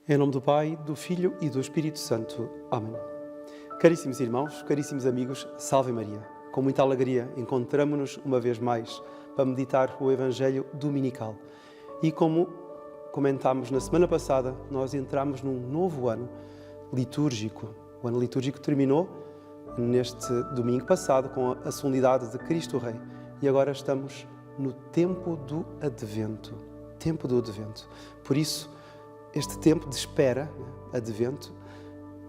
Em nome do Pai, do Filho e do Espírito Santo. Amém. Caríssimos irmãos, caríssimos amigos, salve Maria. Com muita alegria encontramo-nos uma vez mais para meditar o Evangelho dominical. E como comentámos na semana passada, nós entramos num novo ano litúrgico. O ano litúrgico terminou neste domingo passado com a solenidade de Cristo Rei. E agora estamos no tempo do Advento. Tempo do Advento. Por isso, este tempo de espera, Advento,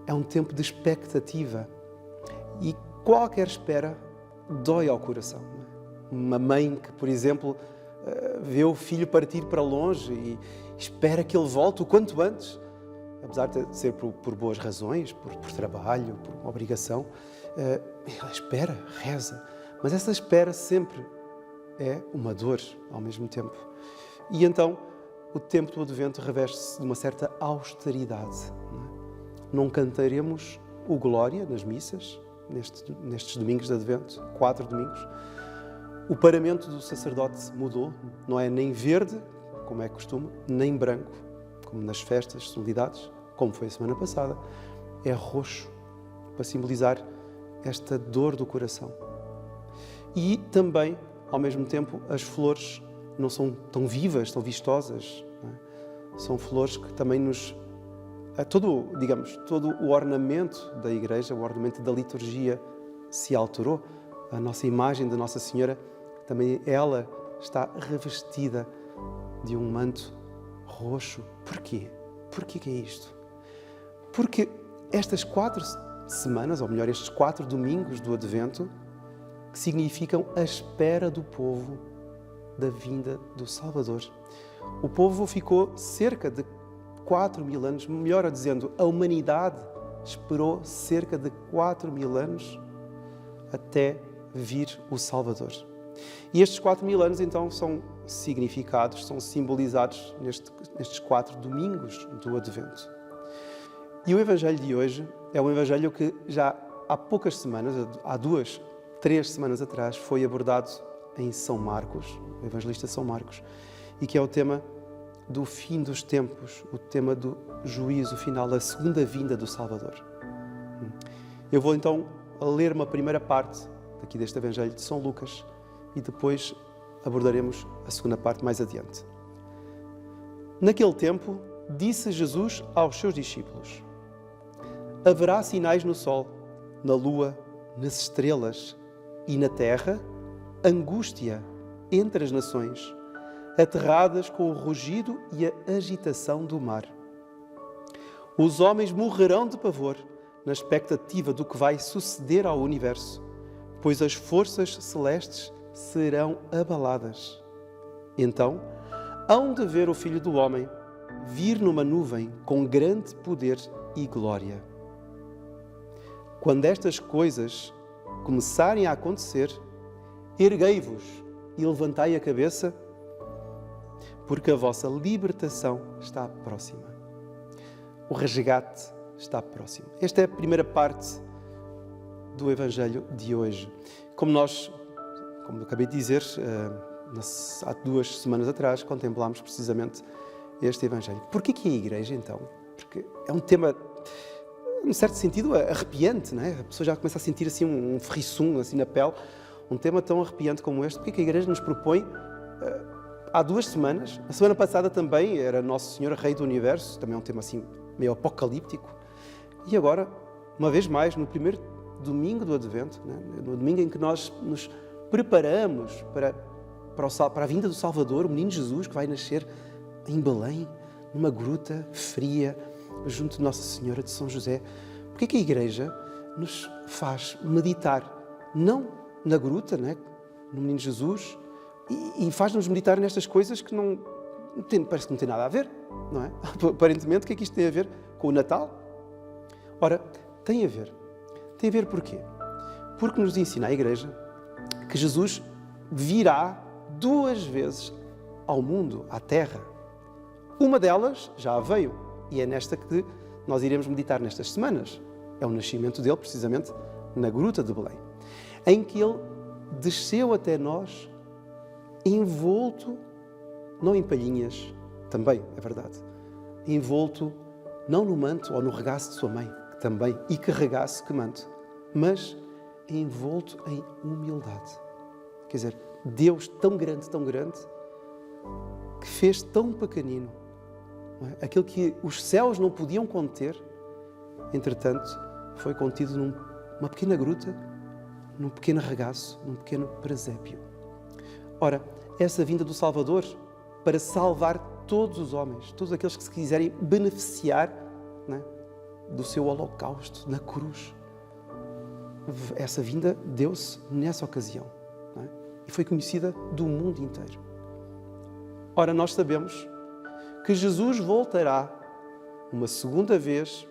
é um tempo de expectativa. E qualquer espera dói ao coração. Uma mãe que, por exemplo, vê o filho partir para longe e espera que ele volte o quanto antes, apesar de ser por boas razões, por trabalho, por uma obrigação, ela espera, reza. Mas essa espera sempre é uma dor ao mesmo tempo. E então, o tempo do Advento reveste-se de uma certa austeridade. Não cantaremos o Glória nas missas, nestes domingos de Advento, 4 domingos. O paramento do sacerdote mudou, não é nem verde, como é costume, nem branco, como nas festas, solenidades, como foi a semana passada. É roxo, para simbolizar esta dor do coração. E também, ao mesmo tempo, as flores não são tão vivas, tão vistosas. Não é? São flores que também todo o ornamento da Igreja, o ornamento da liturgia se alterou. A nossa imagem de Nossa Senhora, também ela está revestida de um manto roxo. Porquê? Porquê que é isto? Porque estas 4 semanas, ou melhor, estes 4 domingos do Advento, que significam a espera do povo da vinda do Salvador. O povo ficou cerca de 4.000 anos, melhor dizendo, a humanidade esperou cerca de 4.000 anos até vir o Salvador. E estes 4.000 anos, então, são significados, são simbolizados nestes 4 domingos do Advento. E o Evangelho de hoje é um Evangelho que já há poucas semanas, há 3 semanas atrás, foi abordado em São Marcos, o evangelista São Marcos, e que é o tema do fim dos tempos, o tema do juízo final, a segunda vinda do Salvador. Eu vou então ler uma primeira parte aqui deste Evangelho de São Lucas e depois abordaremos a segunda parte mais adiante. Naquele tempo, disse Jesus aos seus discípulos: haverá sinais no sol, na lua, nas estrelas e na terra, angústia entre as nações, aterradas com o rugido e a agitação do mar. Os homens morrerão de pavor na expectativa do que vai suceder ao universo, pois as forças celestes serão abaladas. Então, hão de ver o Filho do Homem vir numa nuvem com grande poder e glória. Quando estas coisas começarem a acontecer, erguei-vos e levantai a cabeça, porque a vossa libertação está próxima. O resgate está próximo. Esta é a primeira parte do Evangelho de hoje. Como eu acabei de dizer, há 2 semanas atrás, contemplámos precisamente este Evangelho. Porquê que a Igreja, então? Porque é um tema, num certo sentido, arrepiante, não é? A pessoa já começa a sentir assim um frisson assim na pele. Um tema tão arrepiante como este, porque que a Igreja nos propõe, há 2 semanas, a semana passada também era Nosso Senhor Rei do Universo, também é um tema assim meio apocalíptico, e agora, uma vez mais, no primeiro domingo do Advento, né, no domingo em que nós nos preparamos para a vinda do Salvador, o menino Jesus que vai nascer em Belém, numa gruta fria, junto de Nossa Senhora de São José. Porque que a Igreja nos faz meditar, não na gruta, né, no menino Jesus, e faz-nos meditar nestas coisas que parece que não tem nada a ver, não é? Aparentemente, o que é que isto tem a ver com o Natal? Ora, tem a ver. Tem a ver porquê? Porque nos ensina a Igreja que Jesus virá 2 vezes ao mundo, à Terra. Uma delas já veio, e é nesta que nós iremos meditar nestas semanas. É o nascimento dele, precisamente, na gruta de Belém, em que ele desceu até nós envolto, não em palhinhas, também é verdade, envolto não no manto ou no regaço de sua mãe, que também, e que regaço, que manto, mas envolto em humildade. Quer dizer, Deus tão grande, que fez tão pequenino, não é? Aquilo que os céus não podiam conter, entretanto, foi contido numa pequena gruta, num pequeno regaço, num pequeno presépio. Ora, essa vinda do Salvador para salvar todos os homens, todos aqueles que se quiserem beneficiar, não é, do seu holocausto na cruz. Essa vinda deu-se nessa ocasião, não é? E foi conhecida do mundo inteiro. Ora, nós sabemos que Jesus voltará uma segunda vez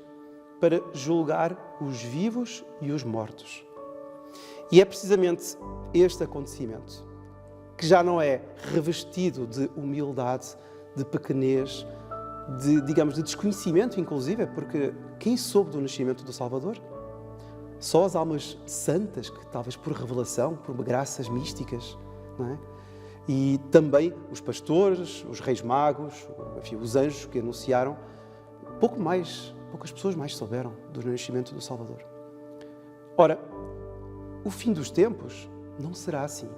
para julgar os vivos e os mortos. E é precisamente este acontecimento, que já não é revestido de humildade, de pequenez, de desconhecimento, inclusive, porque quem soube do nascimento do Salvador? Só as almas santas, que talvez por revelação, por graças místicas, não é? E também os pastores, os reis magos, enfim, os anjos que anunciaram, poucas pessoas mais souberam do nascimento do Salvador. Ora, o fim dos tempos não será assim.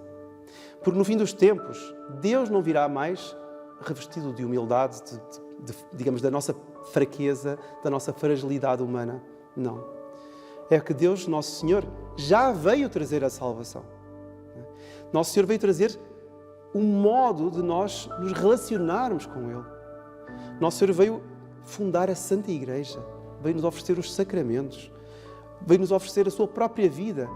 Porque no fim dos tempos, Deus não virá mais revestido de humildade, digamos, da nossa fraqueza, da nossa fragilidade humana. Não. É que Deus, Nosso Senhor, já veio trazer a salvação. Nosso Senhor veio trazer um modo de nós nos relacionarmos com Ele. Nosso Senhor veio fundar a Santa Igreja, veio nos oferecer os sacramentos, veio nos oferecer a sua própria vida.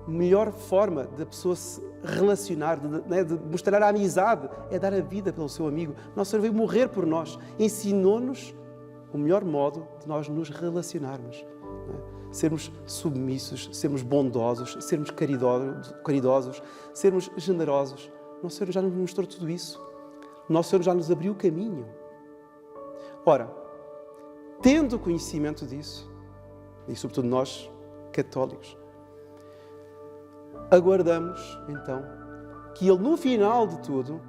Melhor forma da pessoa se relacionar, de mostrar a amizade, é dar a vida pelo seu amigo. Nosso Senhor veio morrer por nós, ensinou-nos o melhor modo de nós nos relacionarmos. Não é? Sermos submissos, sermos bondosos, sermos caridosos, sermos generosos. Nosso Senhor já nos mostrou tudo isso. Nosso Senhor já nos abriu o caminho. Ora, tendo conhecimento disso, e sobretudo nós, católicos, aguardamos, então, que Ele, no final de tudo,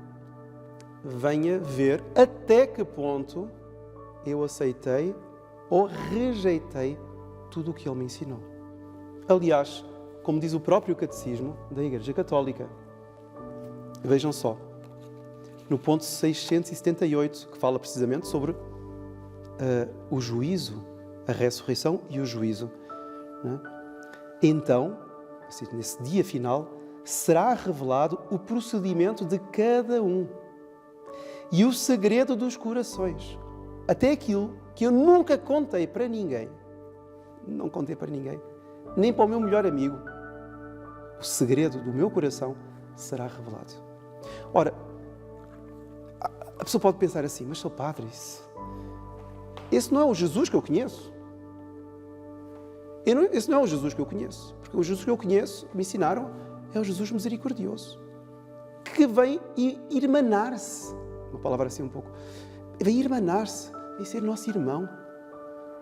venha ver até que ponto eu aceitei ou rejeitei tudo o que Ele me ensinou. Aliás, como diz o próprio Catecismo da Igreja Católica, vejam só, no ponto 678, que fala precisamente sobre o juízo, a ressurreição e o juízo, não é? Então, nesse dia final, será revelado o procedimento de cada um e o segredo dos corações, até aquilo que eu nunca contei para ninguém. Não contei para ninguém, nem para o meu melhor amigo. O segredo do meu coração será revelado. Ora, a pessoa pode pensar assim, mas sou padre, esse não é o Jesus que eu conheço. Esse não é o Jesus que eu conheço. Porque o Jesus que eu conheço, que me ensinaram, é o Jesus misericordioso, que vem irmanar-se, uma palavra assim um pouco, vem irmanar-se, vem ser nosso irmão.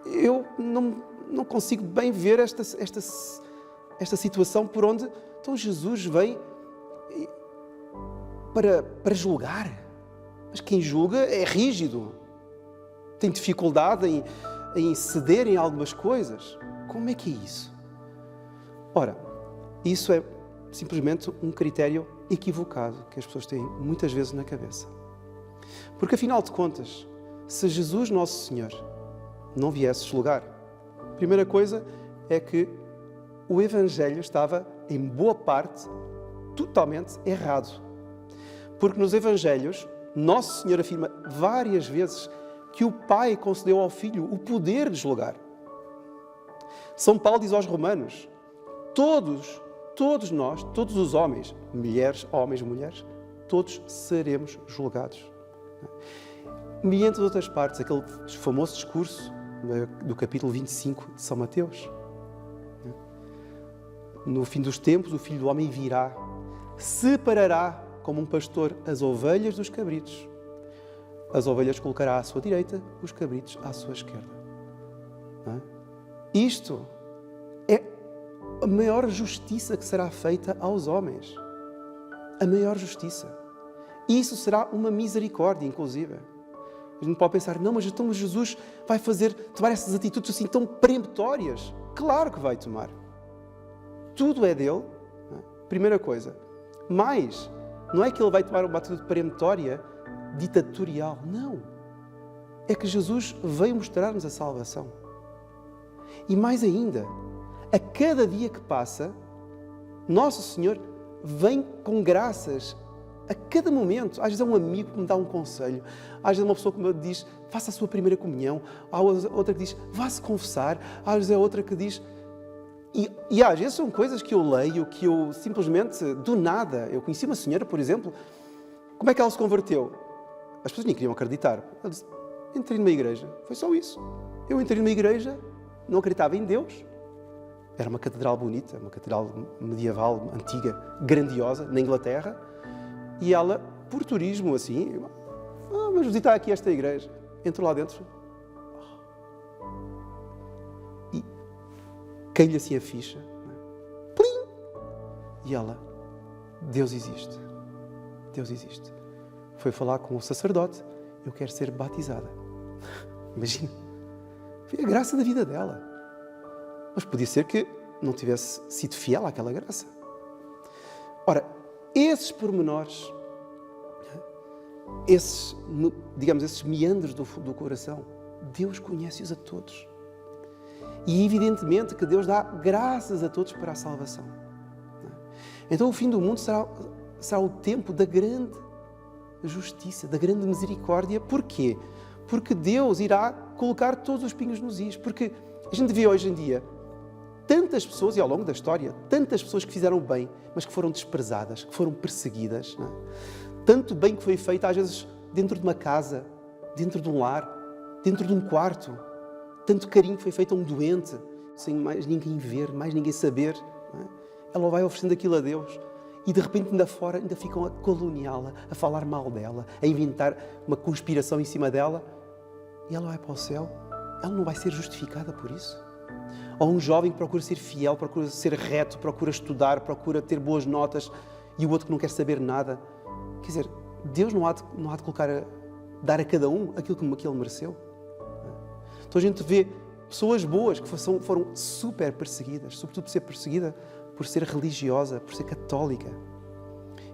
Eu não consigo bem ver esta situação por onde então Jesus vem para julgar. Mas quem julga é rígido, tem dificuldade em ceder em algumas coisas. Como é que é isso? Ora, isso é simplesmente um critério equivocado que as pessoas têm muitas vezes na cabeça. Porque, afinal de contas, se Jesus, Nosso Senhor, não viesse julgar, a primeira coisa é que o Evangelho estava, em boa parte, totalmente errado. Porque nos Evangelhos, Nosso Senhor afirma várias vezes que o Pai concedeu ao Filho o poder de julgar. São Paulo diz aos Romanos, todos nós, todos os homens, homens, mulheres, todos seremos julgados. E entre outras partes, aquele famoso discurso do capítulo 25 de São Mateus. No fim dos tempos, o Filho do Homem virá, separará como um pastor as ovelhas dos cabritos. As ovelhas colocará à sua direita, os cabritos à sua esquerda. Não é? Isto é a maior justiça que será feita aos homens. A maior justiça. Isso será uma misericórdia, inclusive. A gente pode pensar, não, mas então Jesus vai tomar essas atitudes assim tão peremptórias. Claro que vai tomar. Tudo é dele. Não é? Primeira coisa. Mas, não é que ele vai tomar uma atitude peremptória, ditatorial. Não. É que Jesus veio mostrar-nos a salvação. E mais ainda, a cada dia que passa, Nosso Senhor vem com graças a cada momento. Às vezes é um amigo que me dá um conselho, às vezes é uma pessoa que me diz, faça a sua primeira comunhão, há outra que diz, vá-se confessar, às vezes é outra que diz... E às vezes são coisas que eu leio, que eu simplesmente, do nada, eu conheci uma senhora, por exemplo, como é que ela se converteu? As pessoas nem queriam acreditar. Ela disse, entrei numa igreja, foi só isso. Eu entrei numa igreja, não acreditava em Deus. Era uma catedral bonita, uma catedral medieval, antiga, grandiosa, na Inglaterra. E ela, por turismo, assim, vamos visitar aqui esta igreja. Entrou lá dentro. E caiu-lhe assim a ficha. Plim! E ela, Deus existe. Deus existe. Foi falar com o sacerdote. Eu quero ser batizada. Imagina. Foi a graça da vida dela. Mas podia ser que não tivesse sido fiel àquela graça. Ora, esses pormenores, esses meandros do coração, Deus conhece-os a todos. E evidentemente que Deus dá graças a todos para a salvação. Então o fim do mundo será o tempo da grande justiça, da grande misericórdia. Porquê? Porque Deus irá colocar todos os pingos nos is. Porque a gente vê hoje em dia tantas pessoas, e ao longo da história, tantas pessoas que fizeram bem, mas que foram desprezadas, que foram perseguidas. Não é? Tanto bem que foi feito, às vezes, dentro de uma casa, dentro de um lar, dentro de um quarto. Tanto carinho que foi feito a um doente, sem mais ninguém ver, mais ninguém saber. Não é? Ela vai oferecendo aquilo a Deus. E de repente, ainda fora, ainda ficam a caluniá-la, a falar mal dela, a inventar uma conspiração em cima dela. E ela vai para o céu. Ela não vai ser justificada por isso. Ou um jovem que procura ser fiel, procura ser reto, procura estudar, procura ter boas notas, e o outro que não quer saber nada. Quer dizer, Deus não há de dar a cada um aquilo que ele mereceu. Então a gente vê pessoas boas que foram super perseguidas, sobretudo por ser perseguida por ser religiosa, por ser católica.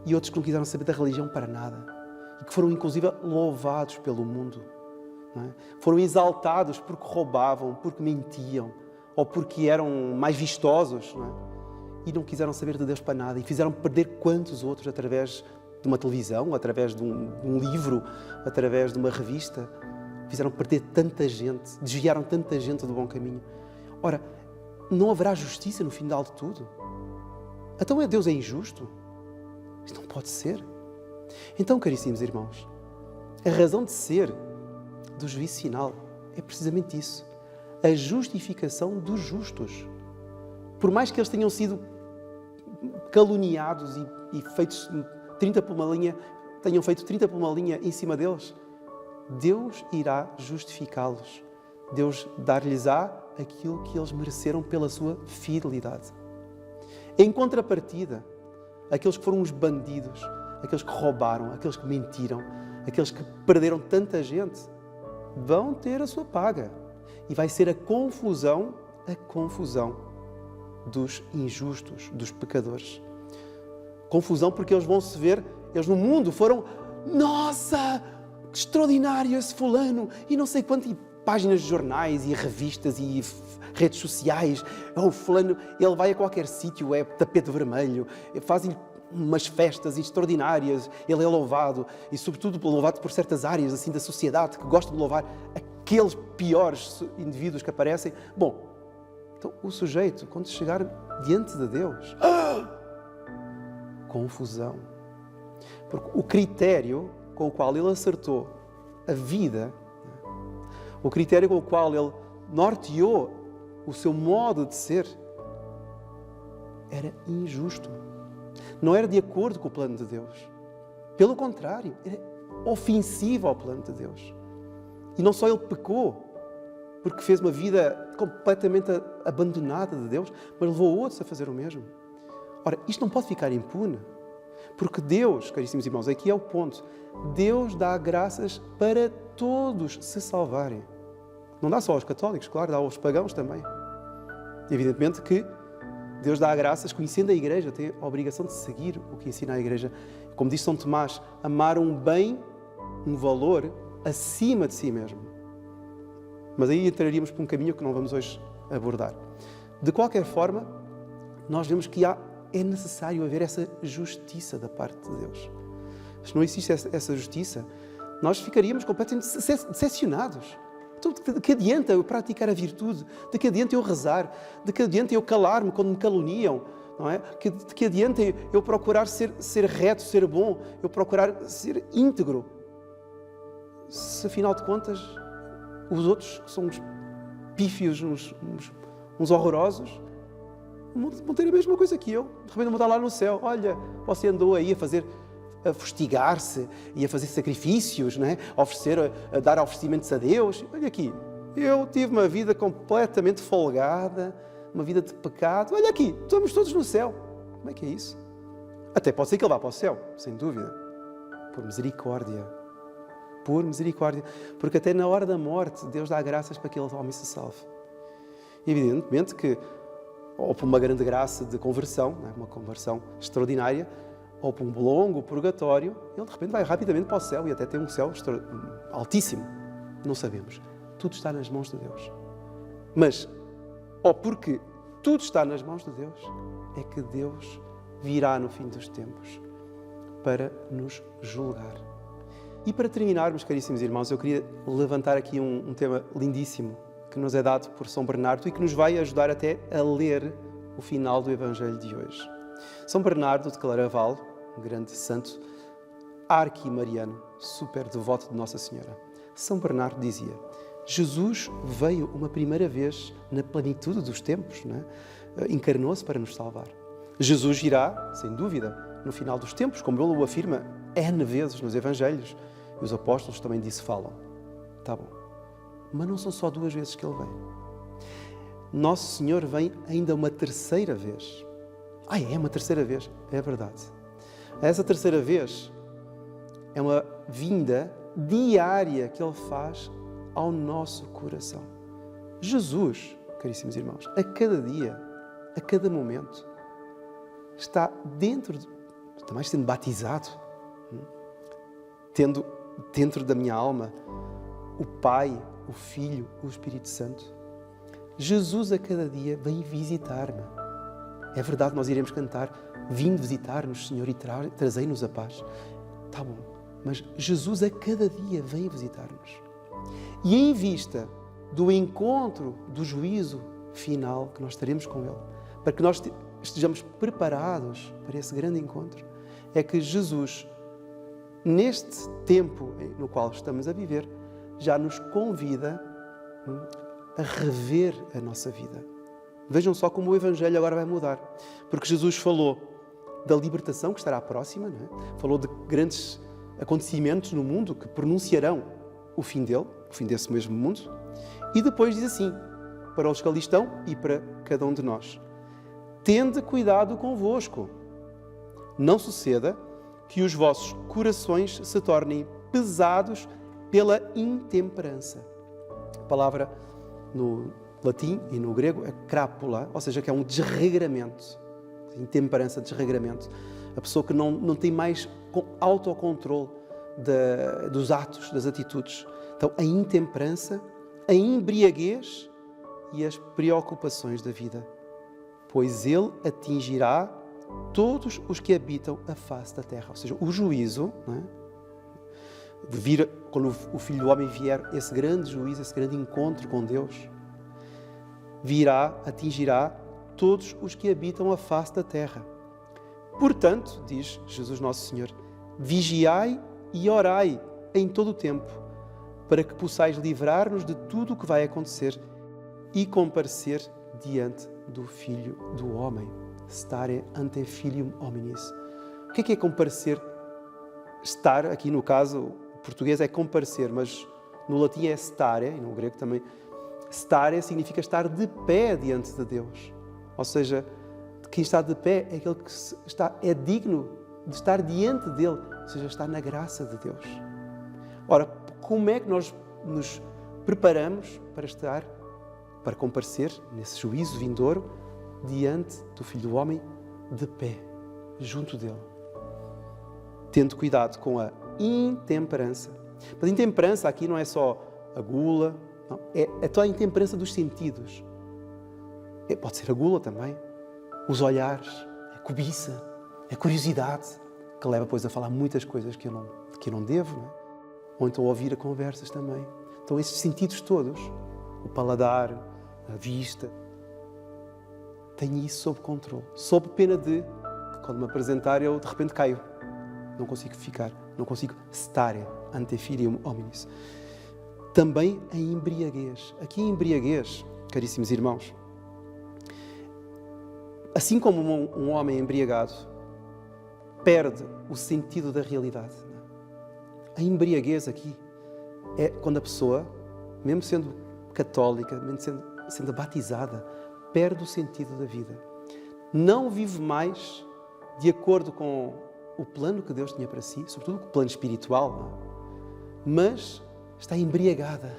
E outros que não quiseram saber da religião para nada. E que foram inclusive louvados pelo mundo. Não é? Foram exaltados porque roubavam, porque mentiam, ou porque eram mais vistosos, não é? E não quiseram saber de Deus para nada, e fizeram perder quantos outros através de uma televisão, através de um livro, através de uma revista. Fizeram perder tanta gente, desviaram tanta gente do bom caminho. Ora, não haverá justiça no final de tudo? Então Deus é injusto? Isto não pode ser. Então, caríssimos irmãos, a razão de ser do juízo final é precisamente isso. A justificação dos justos. Por mais que eles tenham sido caluniados e feitos 30 por uma linha, tenham feito 30 por uma linha em cima deles, Deus irá justificá-los. Deus dar-lhes-á aquilo que eles mereceram pela sua fidelidade. Em contrapartida, aqueles que foram os bandidos, aqueles que roubaram, aqueles que mentiram, aqueles que perderam tanta gente, vão ter a sua paga. E vai ser a confusão dos injustos, dos pecadores. Confusão porque eles vão se ver, eles no mundo foram, nossa, que extraordinário esse fulano, e não sei quanto, e páginas de jornais e revistas e redes sociais, o fulano, ele vai a qualquer sítio, é tapete vermelho, fazem umas festas extraordinárias, ele é louvado, e sobretudo louvado por certas áreas assim da sociedade que gostam de louvar aqueles piores indivíduos que aparecem. Bom, então o sujeito, quando chegar diante de Deus, confusão. Porque o critério com o qual ele acertou a vida, o critério com o qual ele norteou o seu modo de ser, era injusto. Não era de acordo com o plano de Deus. Pelo contrário, era ofensivo ao plano de Deus. E não só ele pecou, porque fez uma vida completamente abandonada de Deus, mas levou outros a fazer o mesmo. Ora, isto não pode ficar impune, porque Deus, caríssimos irmãos, aqui é o ponto, Deus dá graças para todos se salvarem. Não dá só aos católicos, claro, dá aos pagãos também. Evidentemente que Deus dá graças, conhecendo a Igreja, tem a obrigação de seguir o que ensina a Igreja. Como disse São Tomás, amar um bem, um valor, acima de si mesmo. Mas aí entraríamos por um caminho que não vamos hoje abordar. De qualquer forma, nós vemos que é necessário haver essa justiça da parte de Deus. Se não existe essa justiça, nós ficaríamos completamente decepcionados. Então, de que adianta eu praticar a virtude? De que adianta eu rezar? De que adianta eu calar-me quando me caluniam? Não é? De que adianta eu procurar ser reto, ser bom, eu procurar ser íntegro? Se, afinal de contas, os outros, que são uns pífios, uns horrorosos, vão ter a mesma coisa que eu. De repente vão estar lá no céu. Olha, você andou aí a fustigar-se e a fazer sacrifícios, não é? A dar oferecimentos a Deus. Olha aqui, eu tive uma vida completamente folgada, uma vida de pecado. Olha aqui, estamos todos no céu. Como é que é isso? Até pode ser que ele vá para o céu, sem dúvida. Por misericórdia. Por misericórdia. Porque até na hora da morte, Deus dá graças para que aquele homem se salve. Evidentemente que, ou por uma grande graça de conversão, não é? Uma conversão extraordinária, ou por um longo purgatório, ele de repente vai rapidamente para o céu e até tem um céu altíssimo. Não sabemos. Tudo está nas mãos de Deus. Mas, ou porque tudo está nas mãos de Deus, é que Deus virá no fim dos tempos para nos julgar. E para terminarmos, caríssimos irmãos, eu queria levantar aqui um tema lindíssimo que nos é dado por São Bernardo e que nos vai ajudar até a ler o final do Evangelho de hoje. São Bernardo de Claraval, um grande santo, arquimariano, super devoto de Nossa Senhora. São Bernardo dizia: Jesus veio uma primeira vez na plenitude dos tempos, não é? Encarnou-se para nos salvar. Jesus virá, sem dúvida, no final dos tempos, como ele o afirma N vezes nos Evangelhos, e os apóstolos também disso falam. Está bom. Mas não são só 2 vezes que ele vem. Nosso Senhor vem ainda uma terceira vez. É uma terceira vez? É verdade. Essa terceira vez é uma vinda diária que Ele faz ao nosso coração. Jesus, caríssimos irmãos, a cada dia, a cada momento, está também sendo batizado, tendo dentro da minha alma o Pai, o Filho, o Espírito Santo. Jesus a cada dia vem visitar-me. É verdade, nós iremos cantar: vinde visitar-nos, Senhor, e trazei-nos a paz. Está bom, mas Jesus a cada dia vem visitar-nos. E em vista do encontro, do juízo final que nós teremos com Ele, para que nós estejamos preparados para esse grande encontro, é que Jesus, neste tempo no qual estamos a viver, já nos convida a rever a nossa vida. Vejam só como o Evangelho agora vai mudar. Porque Jesus falou da libertação que estará próxima, não é? Falou de grandes acontecimentos no mundo que pronunciarão o fim dele, o fim desse mesmo mundo. E depois diz assim, para os que ali estão e para cada um de nós: tende cuidado convosco. Não suceda que os vossos corações se tornem pesados pela intemperança. A palavra no latim e no grego é crápula, ou seja, que é um desregramento. Intemperança, desregramento. A pessoa que não tem mais autocontrole dos atos, das atitudes. Então, a intemperança, a embriaguez e as preocupações da vida. Pois ele atingirá todos os que habitam a face da terra. Ou seja, o juízo, não é? Quando o Filho do Homem vier, esse grande juízo, esse grande encontro com Deus, atingirá todos os que habitam a face da terra. Portanto, diz Jesus Nosso Senhor, vigiai e orai em todo o tempo, para que possais livrar-nos de tudo o que vai acontecer e comparecer diante do Filho do Homem. Stare ante filium hominis. O que é comparecer? Estar, aqui no caso, o português é comparecer, mas no latim é stare, e no grego também. Stare significa estar de pé diante de Deus. Ou seja, quem está de pé é aquele que é digno de estar diante dele, ou seja, está na graça de Deus. Ora, como é que nós nos preparamos para comparecer nesse juízo vindouro diante do Filho do Homem de pé, junto dele. Tendo cuidado com a intemperança. Mas intemperança aqui não é só a gula, não, é toda a intemperança dos sentidos. Pode ser a gula também, os olhares, a cobiça, a curiosidade, que leva depois a falar muitas coisas que eu não devo, não é? Ou então a ouvir a conversas também. Então esses sentidos todos, o paladar, a vista, tenho isso sob controle, sob pena de, quando me apresentar, eu de repente caio. Não consigo ficar, não consigo stare ante filium hominis. Também a embriaguez. Aqui a embriaguez, caríssimos irmãos, assim como um homem embriagado perde o sentido da realidade. A embriaguez aqui é quando a pessoa, mesmo sendo católica, mesmo sendo batizada, perde o sentido da vida. Não vive mais de acordo com o plano que Deus tinha para si, sobretudo o plano espiritual, mas está embriagada.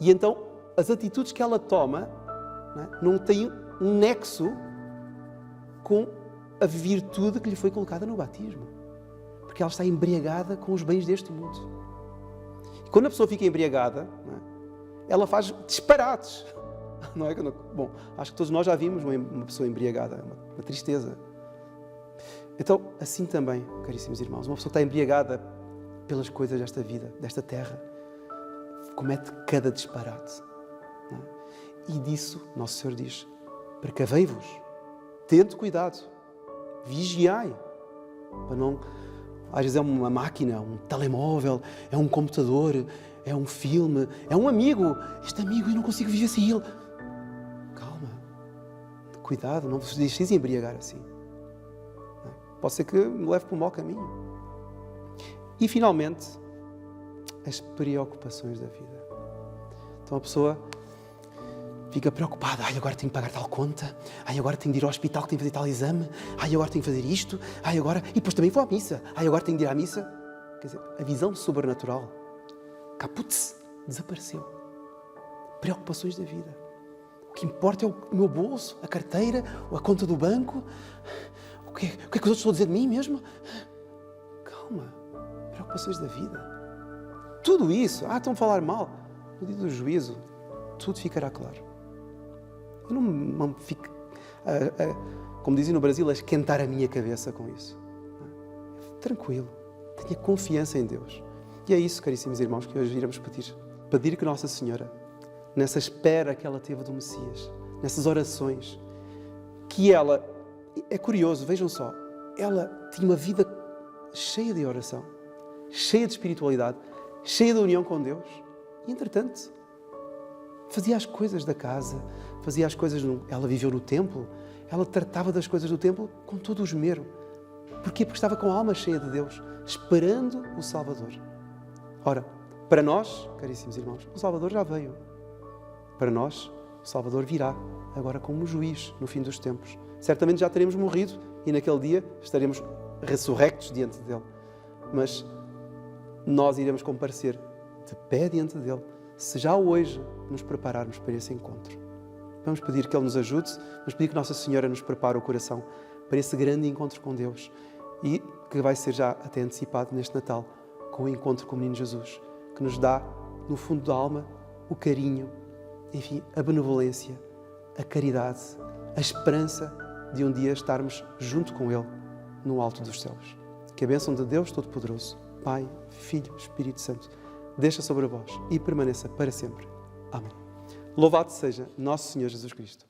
E então as atitudes que ela toma não têm um nexo com a virtude que lhe foi colocada no batismo. Porque ela está embriagada com os bens deste mundo. E quando a pessoa fica embriagada, ela faz disparates. Não é? Bom, acho que todos nós já vimos uma pessoa embriagada, uma tristeza. Então, assim também, caríssimos irmãos, uma pessoa que está embriagada pelas coisas desta vida, desta terra, comete cada disparate. Não é? E disso, Nosso Senhor diz, precavei-vos, tende cuidado, vigiai, para não... Às vezes é uma máquina, um telemóvel, é um computador, é um filme, é um amigo. Este amigo, eu não consigo viver sem ele. Calma, cuidado, não vos deixeis embriagar assim. Pode ser que me leve para um mau caminho. E, finalmente, as preocupações da vida. Então a pessoa fica preocupada. Ai, agora tenho que pagar tal conta. Ai, agora tenho de ir ao hospital que tenho que fazer tal exame. Ai, agora tenho que fazer isto. Ai, agora... E depois também vou à missa. Ai, agora tenho de ir à missa. Quer dizer, a visão sobrenatural, caput, desapareceu. Preocupações da vida. O que importa é o meu bolso, a carteira, a conta do banco. O que é que os outros estão a dizer de mim mesmo? Calma. Preocupações da vida. Tudo isso. Estão a falar mal. No dia do juízo, tudo ficará claro. Eu não fico, como dizem no Brasil, a esquentar a minha cabeça com isso. Tranquilo. Tenha confiança em Deus. E é isso, caríssimos irmãos, que hoje iremos pedir. Pedir que Nossa Senhora, nessa espera que ela teve do Messias, nessas orações, que ela... É curioso, vejam só, ela tinha uma vida cheia de oração, cheia de espiritualidade, cheia de união com Deus. E, entretanto, fazia as coisas da casa, fazia as coisas... Ela viveu no templo, ela tratava das coisas do templo com todo o esmero. Porquê? Porque estava com a alma cheia de Deus, esperando o Salvador. Ora, para nós, caríssimos irmãos, o Salvador já veio. Para nós, o Salvador virá, agora como juiz, no fim dos tempos. Certamente já teremos morrido e naquele dia estaremos ressurrectos diante dele. Mas nós iremos comparecer de pé diante dele, se já hoje nos prepararmos para esse encontro. Vamos pedir que ele nos ajude, vamos pedir que Nossa Senhora nos prepare o coração para esse grande encontro com Deus e que vai ser já até antecipado neste Natal, com o encontro com o Menino Jesus, que nos dá, no fundo da alma, o carinho, enfim, a benevolência, a caridade, a esperança de um dia estarmos junto com Ele no alto dos céus. Que a bênção de Deus Todo-Poderoso, Pai, Filho, Espírito Santo, desça sobre vós e permaneça para sempre. Amém. Louvado seja Nosso Senhor Jesus Cristo.